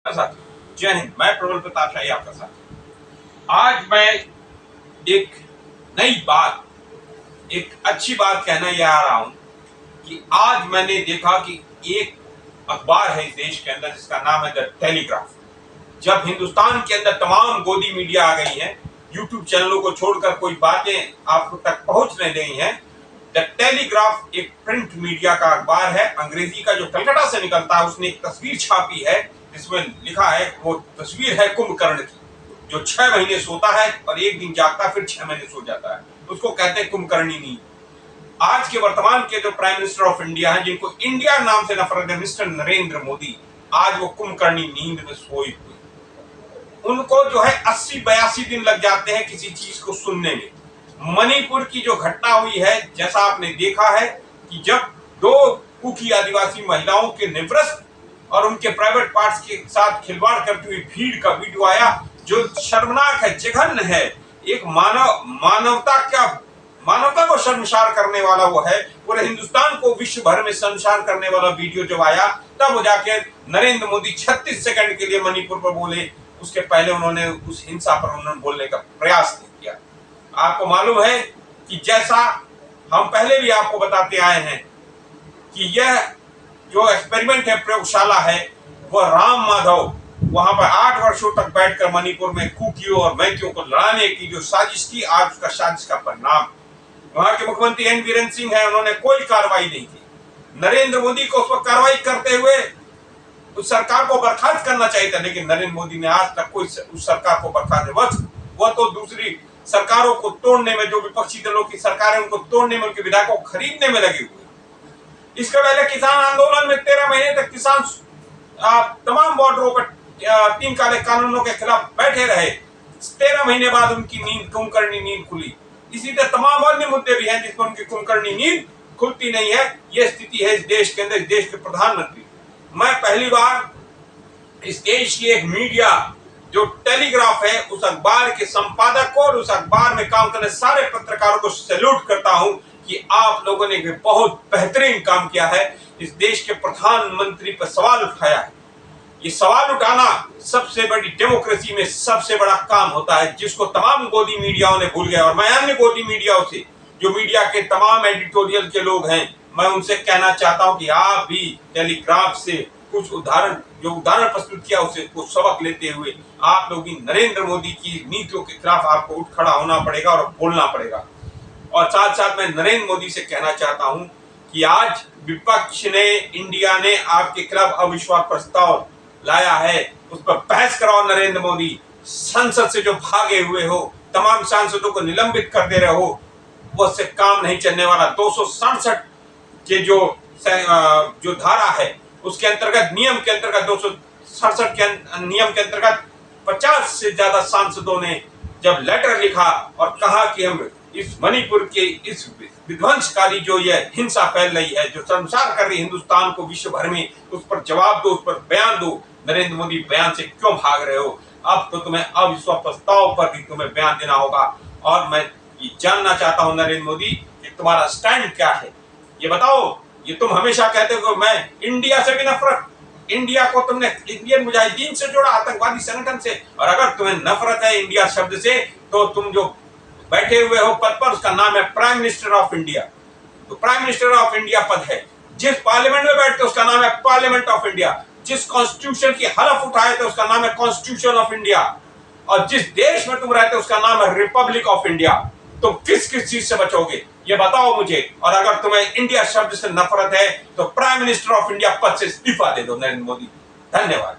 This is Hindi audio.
साथी जय हिंद। मैं प्रबल प्रताप शाही आपका साथी। आज मैं एक नई बात, एक अच्छी बात कहना यह आ रहा हूं कि आज मैंने देखा कि एक अखबार है इस देश के अंदर जिसका नाम है द टेलीग्राफ। जब हिंदुस्तान के अंदर तमाम गोदी मीडिया आ गई हैं, यूट्यूब चैनलों को छोड़कर कोई बातें आप तक पहुंच नहीं रही हैं, द टेलीग्राफ एक प्रिंट मीडिया का अखबार है, अंग्रेजी का, जो कलकत्ता से निकलता है। उसने एक तस्वीर छापी है जिसमें लिखा है, वो तस्वीर है कुंभकर्ण की, जो 6 महीने सोता है और एक दिन जागता है, फिर 6 महीने सो जाता है। उसको कहते हैं कुंभकर्णी नींद। आज के वर्तमान के जो प्राइम मिनिस्टर ऑफ इंडिया हैं, जिनको इंडिया नाम से नफरत है, मिस्टर नरेंद्र मोदी, आज वो कुंभकर्णी नींद में सोए हुए। उनको जो है 80-82 दिन लग जाते हैं किसी चीज को सुनने में। मणिपुर की जो घटना हुई है, जैसा आपने देखा है कि जब 2 कुकी आदिवासी महिलाओं के निवृत्त और उनके प्राइवेट पार्ट्स के साथ खिलवाड़ करती हुई भीड़ का वीडियो आया, जो शर्मनाक है, जघन्य है, एक मानवता को शर्मसार करने वाला वो है। पूरे हिंदुस्तान को विश्व भर में शर्मसार करने वाला वीडियो जब आया, तब वो जाके नरेंद्र मोदी 36 सेकंड के लिए मणिपुर पर बोले। उसके पहले उन्होंने उस हिंसा पर उन्होंने बोलने का प्रयास नहीं किया। आपको मालूम है कि जैसा हम पहले भी आपको बताते आए हैं कि यह जो एक्सपेरिमेंट है, प्रयोगशाला है, वह राम माधव वहां पर 8 वर्षों तक बैठकर मणिपुर में कुकियों और मैकियों को लड़ाने की जो साजिश की, आज उसका साजिश का परिणाम। वहां के मुख्यमंत्री एन बीरेन सिंह है, उन्होंने कोई कार्रवाई नहीं की। नरेंद्र मोदी को उस पर कार्रवाई करते हुए उस सरकार को बर्खास्त करना चाहिए था, लेकिन नरेंद्र मोदी ने आज तक कोई उस सरकार को बर्खास्त, वह तो दूसरी सरकारों को तोड़ने में, जो विपक्षी दलों की सरकार है उनको तोड़ने में, उनके विधायकों को खरीदने में लगे हुए। इसके पहले किसान आंदोलन में 13 महीने तक किसान तमाम बॉर्डरों पर 3 काले कानूनों के खिलाफ बैठे रहे। 13 महीने बाद उनकी नींद, कुंभकर्णी नींद खुली। इसी तरह तमाम अन्य मुद्दे भी हैं जिस पर उनकी कुंभकर्णी नींद खुलती नहीं है। यह स्थिति है इस देश के अंदर, इस देश के प्रधानमंत्री। मैं पहली बार इस देश की एक मीडिया जो टेलीग्राफ है, उस अखबार के संपादक को और उस अखबार में काम करने सारे पत्रकारों को सैल्यूट करता हूं कि आप लोगों ने बहुत बेहतरीन काम किया है। इस देश के प्रधानमंत्री पर सवाल उठाया है। ये सवाल उठाना सबसे बड़ी डेमोक्रेसी में सबसे बड़ा काम होता है, जिसको तमाम गोदी मीडियाओं ने भूल गए। और मैं अन्य गोदी मीडियाओं से, जो मीडिया के तमाम एडिटोरियल के लोग हैं, मैं उनसे कहना चाहता हूं कि आप भी टेलीग्राफ से कुछ जो उदाहरण प्रस्तुत किया, उसे को सबक लेते हुए आप लोग नरेंद्र मोदी की नीतियों के खिलाफ आपको उठ खड़ा होना पड़ेगा और बोलना पड़ेगा। और साथ साथ मैं नरेंद्र मोदी से कहना चाहता हूं कि आज विपक्ष ने, इंडिया ने आपके खिलाफ अविश्वास प्रस्ताव लाया है, उस पर बहस कराओ नरेंद्र मोदी। संसद से जो भागे हुए हो, तमाम सांसदों को निलंबित कर दे रहे हो, वो से काम नहीं चलने वाला। 267 के जो धारा है, उसके अंतर्गत, नियम के अंतर्गत, 267 के नियम के अंतर्गत 50 से ज्यादा सांसदों ने जब लेटर लिखा और कहा कि हम इस मणिपुर के इस विध्वंसकारी जो ये हिंसा फैल रही है, जो शर्मसार कर रही है हिंदुस्तान को विश्व भर में, उस पर जवाब दो, उस पर बयान दो। नरेंद्र मोदी, बयान से क्यों भाग रहे हो? अब तो तुम्हें अविश्वास प्रस्ताव पर भी तुम्हें बयान देना होगा। और मैं ये जानना चाहता हूं नरेंद्र मोदी कि तुम्हारा स्टैंड क्या है, ये बताओ। ये तुम हमेशा कहते हो मैं इंडिया से भी नफरत, इंडिया को तुमने इंडियन मुजाहिदीन से जोड़ा, आतंकवादी संगठन से। और अगर तुम्हें नफरत है इंडिया शब्द से, तो तुम जो बैठे हुए हो पद पर, उसका नाम है प्राइम मिनिस्टर ऑफ इंडिया। तो प्राइम मिनिस्टर ऑफ इंडिया पद है। जिस पार्लियामेंट में बैठते उसका नाम है पार्लियामेंट ऑफ इंडिया। जिस कॉन्स्टिट्यूशन की हलफ उठाए थे उसका नाम है कॉन्स्टिट्यूशन ऑफ इंडिया। और जिस देश में तुम रहते उसका नाम है रिपब्लिक ऑफ इंडिया। तुम किस किस चीज से बचोगे, ये बताओ मुझे। और अगर तुम्हें इंडिया शब्द से नफरत है, तो प्राइम मिनिस्टर ऑफ इंडिया पद से इस्तीफा दे दो नरेंद्र मोदी। धन्यवाद।